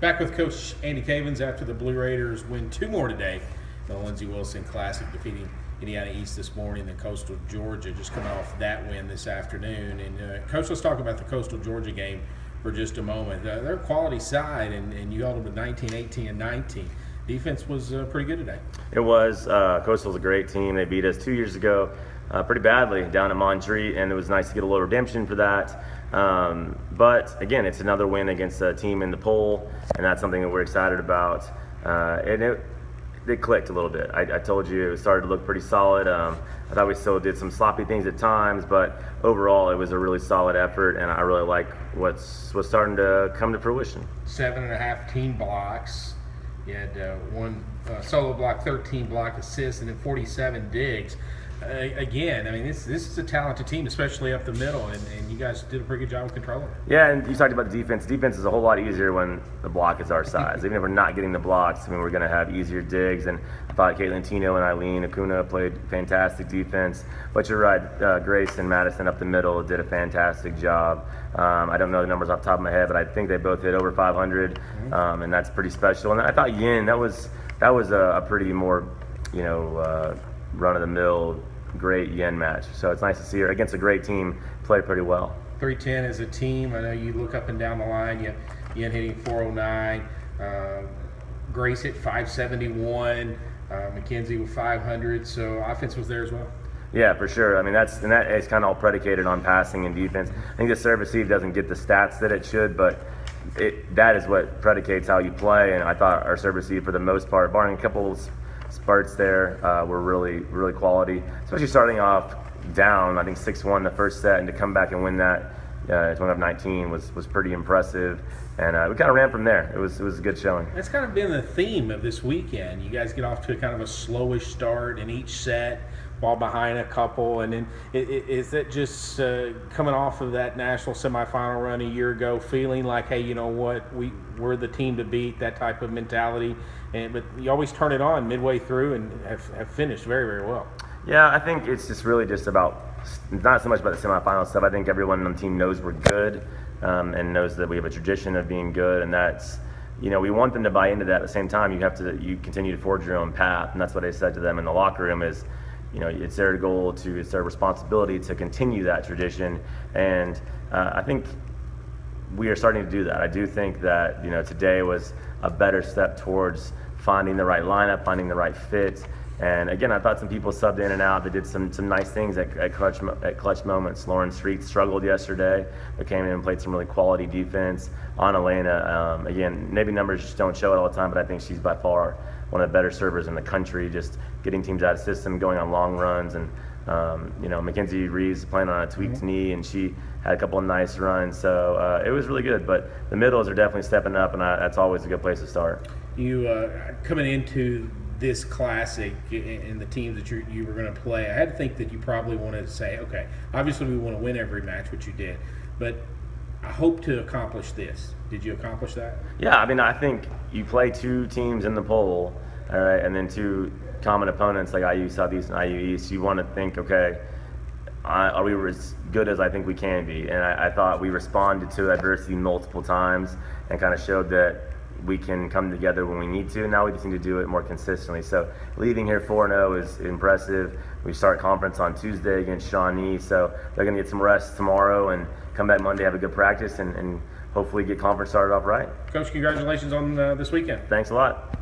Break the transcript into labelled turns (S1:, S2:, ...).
S1: Back with Coach Andy Cavins after the Blue Raiders win 2 more today. The Lindsey Wilson Classic defeating Indiana East this morning, and Coastal Georgia just coming off that win this afternoon. And Coach, let's talk about the Coastal Georgia game for just a moment. They're a quality side, and you held them to 19, 18, and 19. Defense was pretty good today.
S2: It was. Coastal's a great team. They beat us 2 years ago pretty badly down at Montreat, and it was nice to get a little redemption for that. But again, it's another win against a team in the poll, and that's something that we're excited about. And it clicked a little bit. I told you it started to look pretty solid. I thought we still did some sloppy things at times, but overall it was a really solid effort, and I really like what's starting to come to fruition. 7.5
S1: team blocks. You had 1 solo block, 13 block assists, and then 47 digs. Again, I mean, this is a talented team, especially up the middle, and you guys did a pretty good job of controlling it.
S2: Yeah, and you talked about the defense. Defense is a whole lot easier when the block is our size. Even if we're not getting the blocks, I mean, we're going to have easier digs. And I thought Caitlin Tino and Eileen Acuna played fantastic defense. But you're right, Grace and Madison up the middle did a fantastic job. I don't know the numbers off the top of my head, but I think they both hit over 500, and that's pretty special. And I thought Yin, that was a pretty more, run-of-the-mill, great Yen match. So it's nice to see her against a great team play pretty well.
S1: 310 as a team. I know you look up and down the line. Yen hitting 409. Grace hit 571. Mackenzie with 500. So offense was there as well.
S2: Yeah, for sure. I mean, that is kind of all predicated on passing and defense. I think the serve receive doesn't get the stats that it should, but that is what predicates how you play. And I thought our serve receive, for the most part, barring a couple spurts there, were really, really quality. Especially starting off down, I think 6-1 the first set, and to come back and win that 20-19 was pretty impressive. And we kind of ran from there. It was a good showing.
S1: That's kind of been the theme of this weekend. You guys get off to kind of a slowish start in each set, ball behind a couple, and then is that just coming off of that national semifinal run a year ago, feeling like, hey, you know what, we're the team to beat, that type of mentality, but you always turn it on midway through and have finished very, very well.
S2: Yeah, I think it's just really just about, not so much about the semifinal stuff. I think everyone on the team knows we're good, and knows that we have a tradition of being good, and that's, we want them to buy into that. At the same time, you continue to forge your own path, and that's what I said to them in the locker room is, it's their goal it's their responsibility to continue that tradition. And I think we are starting to do that. I do think that, today was a better step towards finding the right lineup, finding the right fit. And again, I thought some people subbed in and out that did some nice things at clutch moments. Lauren Street struggled yesterday, but came in and played some really quality defense. Anna Lena, again, maybe numbers just don't show it all the time, but I think she's by far one of the better servers in the country, just getting teams out of system, going on long runs. And Mackenzie Reeves playing on a tweaked knee, and she had a couple of nice runs. So it was really good. But the middles are definitely stepping up, and that's always a good place to start.
S1: You coming into this classic and the teams that you were going to play, I had to think that you probably wanted to say, okay, obviously we want to win every match, which you did, but I hope to accomplish this. Did you accomplish that?
S2: Yeah, I mean, I think you play 2 teams in the poll, all right, and then 2 common opponents like IU Southeast and IU East. You want to think, okay, are we as good as I think we can be? And I thought we responded to adversity multiple times and kind of showed that we can come together when we need to. Now we just need to do it more consistently. So leaving here 4-0 is impressive. We start conference on Tuesday against Shawnee, so they're going to get some rest tomorrow and come back Monday, have a good practice, and hopefully get conference started off right.
S1: Coach, congratulations on this weekend.
S2: Thanks a lot.